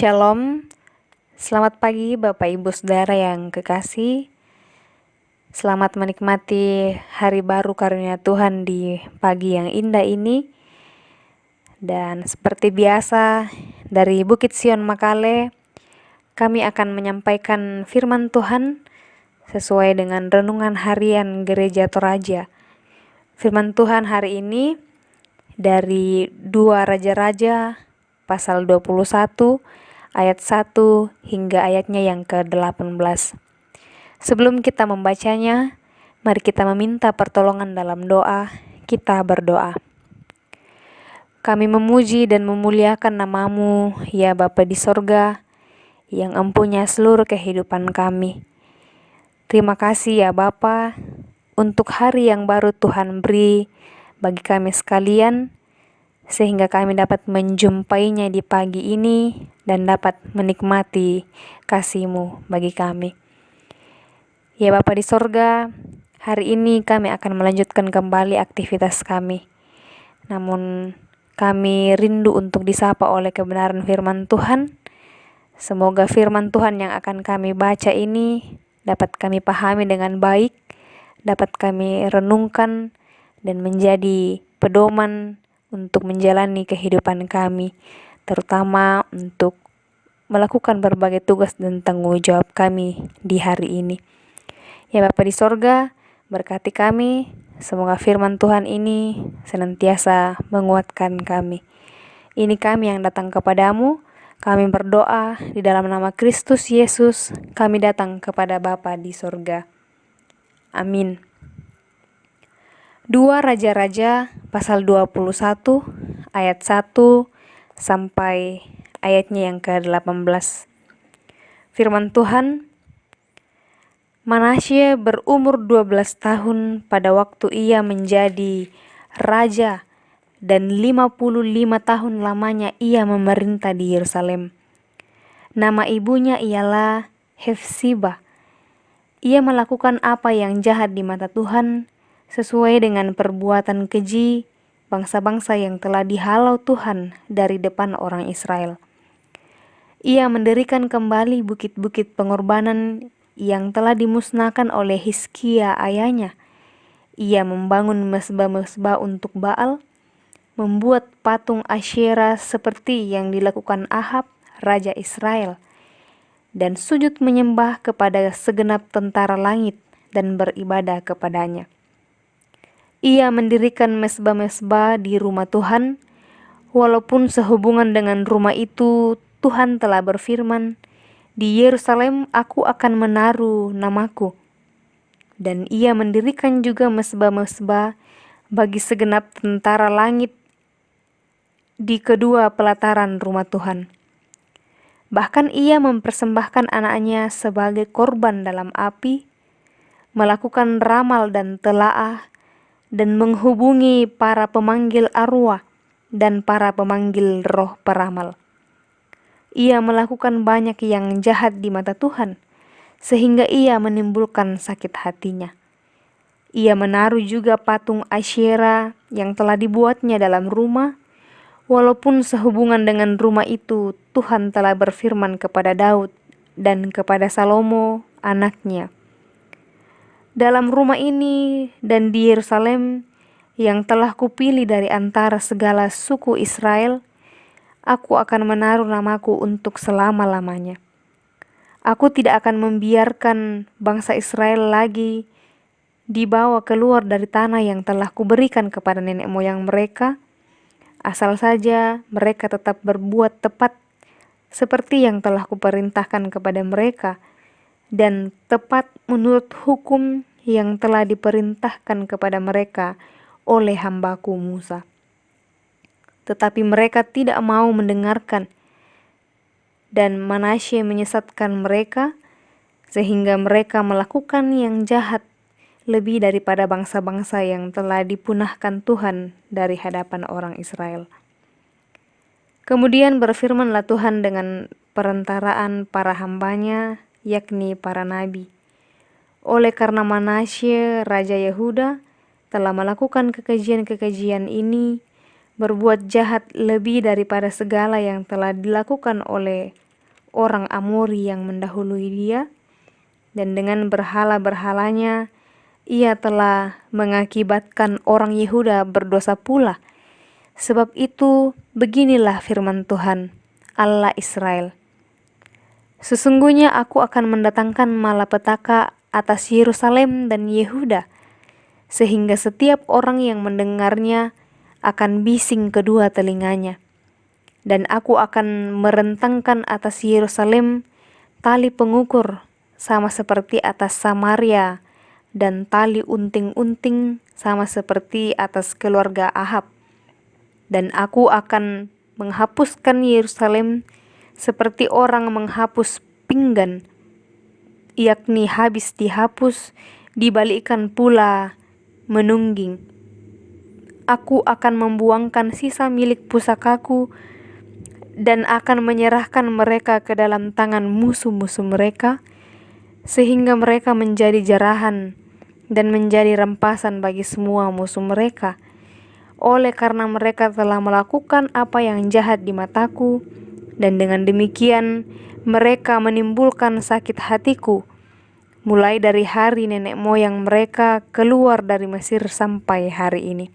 Shalom, selamat pagi Bapak Ibu Saudara yang kekasih. Selamat menikmati hari baru karunia Tuhan di pagi yang indah ini. Dan seperti biasa dari Bukit Sion Makale, kami akan menyampaikan firman Tuhan sesuai dengan renungan harian Gereja Toraja. Firman Tuhan hari ini dari 2 Raja-Raja pasal 21 ayat 1 hingga ayatnya yang ke-18. Sebelum kita membacanya, mari kita meminta pertolongan dalam doa. Kita berdoa. Kami memuji dan memuliakan nama-Mu, ya Bapa di sorga, yang empunya seluruh kehidupan kami. Terima kasih ya Bapa, untuk hari yang baru Tuhan beri bagi kami sekalian, sehingga kami dapat menjumpainya di pagi ini dan dapat menikmati kasih-Mu bagi kami. Ya Bapa di sorga, hari ini kami akan melanjutkan kembali aktivitas kami. Namun kami rindu untuk disapa oleh kebenaran firman Tuhan. Semoga firman Tuhan yang akan kami baca ini dapat kami pahami dengan baik, dapat kami renungkan dan menjadi pedoman untuk menjalani kehidupan kami, terutama untuk melakukan berbagai tugas dan tanggung jawab kami di hari ini. Ya Bapa di sorga, berkati kami, semoga firman Tuhan ini senantiasa menguatkan kami. Ini kami yang datang kepadamu, kami berdoa di dalam nama Kristus Yesus, kami datang kepada Bapa di sorga. Amin. 2 Raja-Raja pasal 21 ayat 1 sampai ayatnya yang ke-18. Firman Tuhan, Manasye berumur 12 tahun pada waktu ia menjadi raja, dan 55 tahun lamanya ia memerintah di Yerusalem. Nama ibunya ialah Hefsiba. Ia melakukan apa yang jahat di mata Tuhan, sesuai dengan perbuatan keji bangsa-bangsa yang telah dihalau Tuhan dari depan orang Israel. Ia mendirikan kembali bukit-bukit pengorbanan yang telah dimusnahkan oleh Hizkia ayahnya. Ia membangun mesbah-mesbah untuk Baal, membuat patung Asyera seperti yang dilakukan Ahab, Raja Israel, dan sujud menyembah kepada segenap tentara langit dan beribadah kepadanya. Ia mendirikan mesbah-mesbah di rumah Tuhan, walaupun sehubungan dengan rumah itu Tuhan telah berfirman, "Di Yerusalem aku akan menaruh namaku." Dan ia mendirikan juga mesbah-mesbah bagi segenap tentara langit di kedua pelataran rumah Tuhan. Bahkan ia mempersembahkan anaknya sebagai korban dalam api, melakukan ramal dan telaah, dan menghubungi para pemanggil arwah dan para pemanggil roh peramal. Ia melakukan banyak yang jahat di mata Tuhan, sehingga ia menimbulkan sakit hatinya. Ia menaruh juga patung Asyera yang telah dibuatnya dalam rumah, walaupun sehubungan dengan rumah itu Tuhan telah berfirman kepada Daud dan kepada Salomo anaknya, "Dalam rumah ini dan di Yerusalem yang telah kupilih dari antara segala suku Israel, aku akan menaruh namaku untuk selama-lamanya. Aku tidak akan membiarkan bangsa Israel lagi dibawa keluar dari tanah yang telah kuberikan kepada nenek moyang mereka, asal saja mereka tetap berbuat tepat seperti yang telah kuperintahkan kepada mereka, dan tepat menurut hukum yang telah diperintahkan kepada mereka oleh hambaku Musa. Tetapi mereka tidak mau mendengarkan, dan Manasye menyesatkan mereka, sehingga mereka melakukan yang jahat lebih daripada bangsa-bangsa yang telah dipunahkan Tuhan dari hadapan orang Israel. Kemudian berfirmanlah Tuhan dengan perantaraan para hambanya, yakni para nabi. Oleh karena Manasye, Raja Yehuda, telah melakukan kekejian-kekejian ini, berbuat jahat lebih daripada segala yang telah dilakukan oleh orang Amori yang mendahului dia, dan dengan berhala-berhalanya ia telah mengakibatkan orang Yehuda berdosa pula. Sebab itu beginilah firman Tuhan, Allah Israel. Sesungguhnya aku akan mendatangkan malapetaka atas Yerusalem dan Yehuda, sehingga setiap orang yang mendengarnya akan bising kedua telinganya. Dan aku akan merentangkan atas Yerusalem tali pengukur sama seperti atas Samaria, dan tali unting-unting sama seperti atas keluarga Ahab. Dan aku akan menghapuskan Yerusalem seperti orang menghapus pinggan, yakni habis dihapus, dibalikkan pula menungging. Aku akan membuangkan sisa milik pusakaku dan akan menyerahkan mereka ke dalam tangan musuh-musuh mereka, sehingga mereka menjadi jarahan dan menjadi rampasan bagi semua musuh mereka. Oleh karena mereka telah melakukan apa yang jahat di mataku, dan dengan demikian mereka menimbulkan sakit hatiku, mulai dari hari nenek moyang mereka keluar dari Mesir sampai hari ini.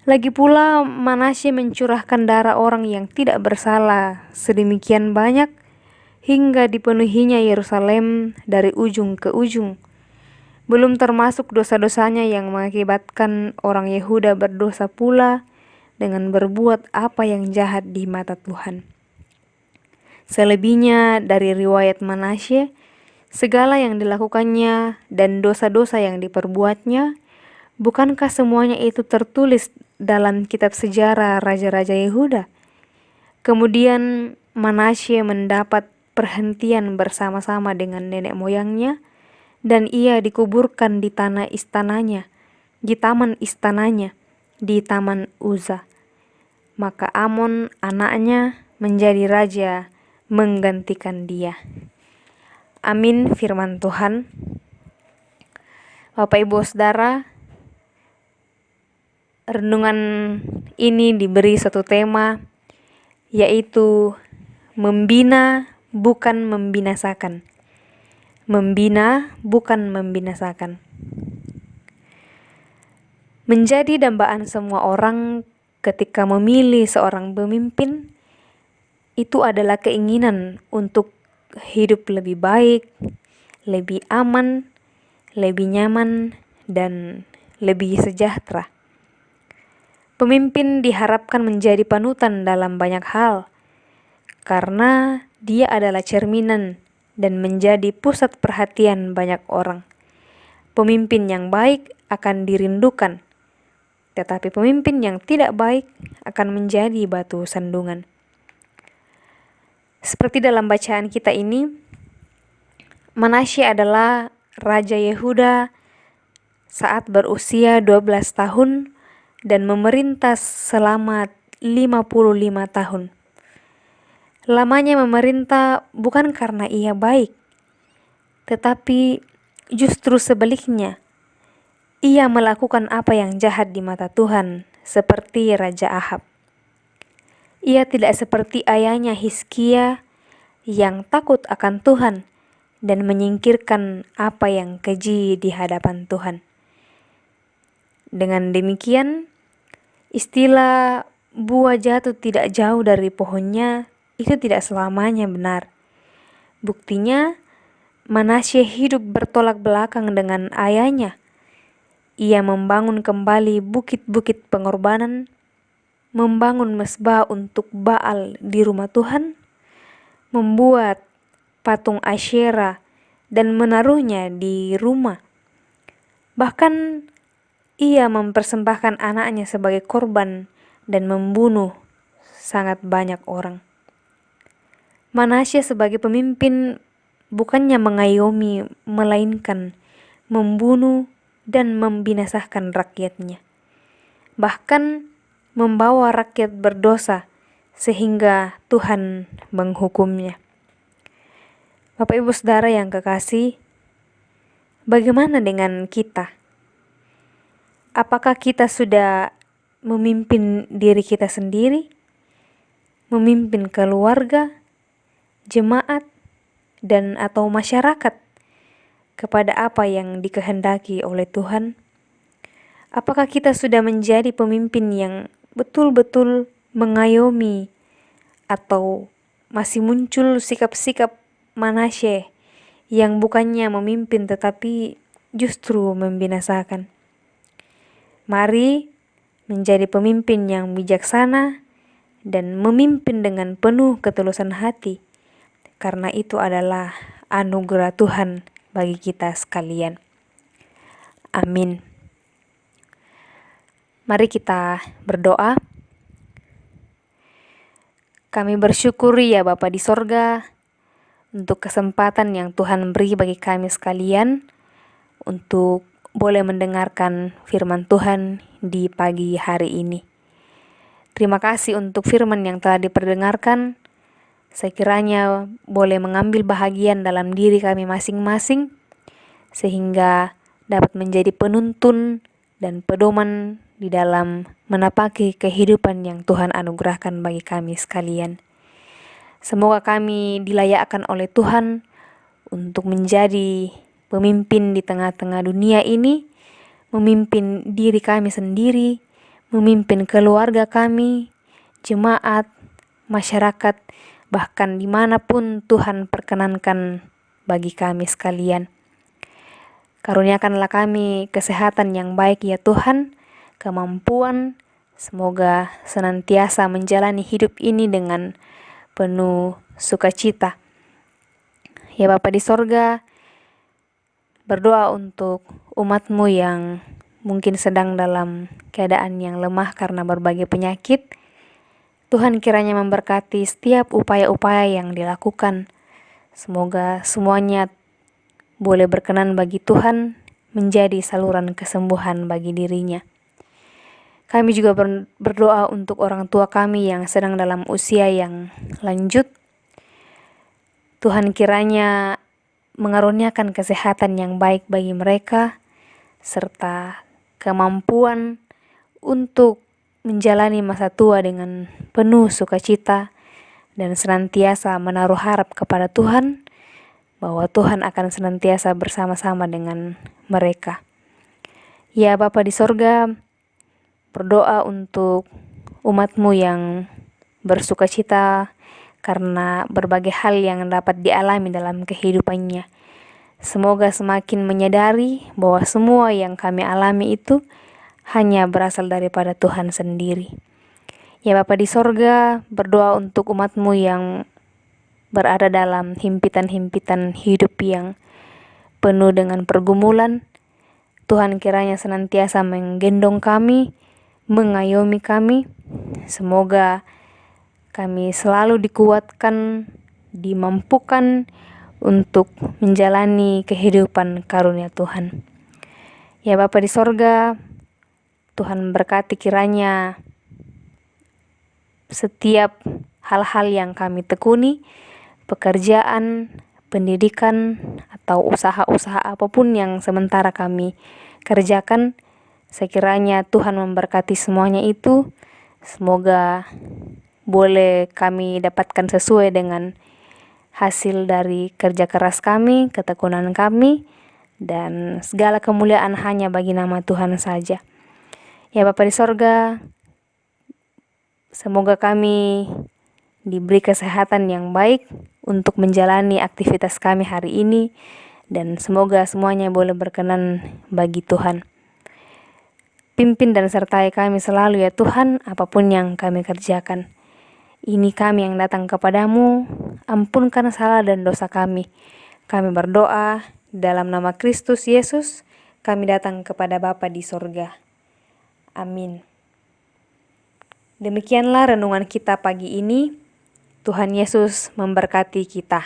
Lagi pula Manasye mencurahkan darah orang yang tidak bersalah sedemikian banyak, hingga dipenuhinya Yerusalem dari ujung ke ujung. Belum termasuk dosa-dosanya yang mengakibatkan orang Yehuda berdosa pula dengan berbuat apa yang jahat di mata Tuhan. Selebihnya dari riwayat Manasye, segala yang dilakukannya dan dosa-dosa yang diperbuatnya, bukankah semuanya itu tertulis dalam kitab sejarah raja-raja Yehuda? Kemudian Manasye mendapat perhentian bersama-sama dengan nenek moyangnya, dan ia dikuburkan di tanah istananya, di taman istananya, di taman Uza. Maka Amon anaknya menjadi raja menggantikan dia. Amin firman Tuhan. Bapak Ibu Saudara, renungan ini diberi satu tema, yaitu membina bukan membinasakan. Membina bukan membinasakan. Menjadi dambaan semua orang ketika memilih seorang pemimpin, itu adalah keinginan untuk hidup lebih baik, lebih aman, lebih nyaman, dan lebih sejahtera. Pemimpin diharapkan menjadi panutan dalam banyak hal, karena dia adalah cerminan dan menjadi pusat perhatian banyak orang. Pemimpin yang baik akan dirindukan, tetapi pemimpin yang tidak baik akan menjadi batu sandungan. Seperti dalam bacaan kita ini, Manasye adalah Raja Yehuda saat berusia 12 tahun dan memerintah selama 55 tahun. Lamanya memerintah bukan karena ia baik, tetapi justru sebaliknya. Ia melakukan apa yang jahat di mata Tuhan, seperti Raja Ahab. Ia tidak seperti ayahnya Hizkia yang takut akan Tuhan dan menyingkirkan apa yang keji di hadapan Tuhan. Dengan demikian, istilah buah jatuh tidak jauh dari pohonnya itu tidak selamanya benar. Buktinya, Manasye hidup bertolak belakang dengan ayahnya. Ia membangun kembali bukit-bukit pengorbanan, membangun mezbah untuk Baal di rumah Tuhan, membuat patung Asyera dan menaruhnya di rumah. Bahkan ia mempersembahkan anaknya sebagai korban dan membunuh sangat banyak orang. Manasye sebagai pemimpin bukannya mengayomi, melainkan membunuh dan membinasakan rakyatnya. Bahkan membawa rakyat berdosa sehingga Tuhan menghukumnya. Bapak Ibu Saudara yang kekasih, bagaimana dengan kita? Apakah kita sudah memimpin diri kita sendiri, memimpin keluarga, jemaat, dan atau masyarakat kepada apa yang dikehendaki oleh Tuhan? Apakah kita sudah menjadi pemimpin yang betul-betul mengayomi atau masih muncul sikap-sikap Manasye yang bukannya memimpin tetapi justru membinasakan? Mari menjadi pemimpin yang bijaksana dan memimpin dengan penuh ketulusan hati, karena itu adalah anugerah Tuhan bagi kita sekalian. Amin. Mari kita berdoa. Kami bersyukur ya Bapa di sorga untuk kesempatan yang Tuhan beri bagi kami sekalian untuk boleh mendengarkan firman Tuhan di pagi hari ini. Terima kasih untuk firman yang telah diperdengarkan. Sekiranya boleh mengambil bahagian dalam diri kami masing-masing, sehingga dapat menjadi penuntun dan pedoman di dalam menapaki kehidupan yang Tuhan anugerahkan bagi kami sekalian. Semoga kami dilayakkan oleh Tuhan untuk menjadi pemimpin di tengah-tengah dunia ini, memimpin diri kami sendiri, memimpin keluarga kami, jemaat, masyarakat, bahkan dimanapun Tuhan perkenankan bagi kami sekalian. Karuniakanlah kami kesehatan yang baik ya Tuhan, kemampuan, semoga senantiasa menjalani hidup ini dengan penuh sukacita. Ya Bapa di sorga, berdoa untuk umat-Mu yang mungkin sedang dalam keadaan yang lemah karena berbagai penyakit. Tuhan kiranya memberkati setiap upaya-upaya yang dilakukan. Semoga semuanya boleh berkenan bagi Tuhan menjadi saluran kesembuhan bagi dirinya. Kami juga berdoa untuk orang tua kami yang sedang dalam usia yang lanjut. Tuhan kiranya mengaruniakan kesehatan yang baik bagi mereka, serta kemampuan untuk menjalani masa tua dengan penuh sukacita dan senantiasa menaruh harap kepada Tuhan, bahwa Tuhan akan senantiasa bersama-sama dengan mereka. Ya Bapa di sorga, berdoa untuk umat-Mu yang bersukacita karena berbagai hal yang dapat dialami dalam kehidupannya. Semoga semakin menyadari bahwa semua yang kami alami itu hanya berasal daripada Tuhan sendiri. Ya Bapa di sorga, berdoa untuk umat-Mu yang berada dalam himpitan-himpitan hidup yang penuh dengan pergumulan. Tuhan kiranya senantiasa menggendong kami, mengayomi kami. Semoga kami selalu dikuatkan, dimampukan untuk menjalani kehidupan karunia Tuhan. Ya Bapa di sorga, Tuhan berkati kiranya setiap hal-hal yang kami tekuni, pekerjaan, pendidikan, atau usaha-usaha apapun yang sementara kami kerjakan, sekiranya Tuhan memberkati semuanya itu. Semoga boleh kami dapatkan sesuai dengan hasil dari kerja keras kami, ketekunan kami, dan segala kemuliaan hanya bagi nama Tuhan saja. Ya Bapa di sorga, semoga kami diberi kesehatan yang baik untuk menjalani aktivitas kami hari ini, dan semoga semuanya boleh berkenan bagi Tuhan. Pimpin dan sertai kami selalu ya Tuhan, apapun yang kami kerjakan. Ini kami yang datang kepadamu, ampunkan salah dan dosa kami. Kami berdoa dalam nama Kristus Yesus, kami datang kepada Bapa di sorga. Amin. Demikianlah renungan kita pagi ini. Tuhan Yesus memberkati kita.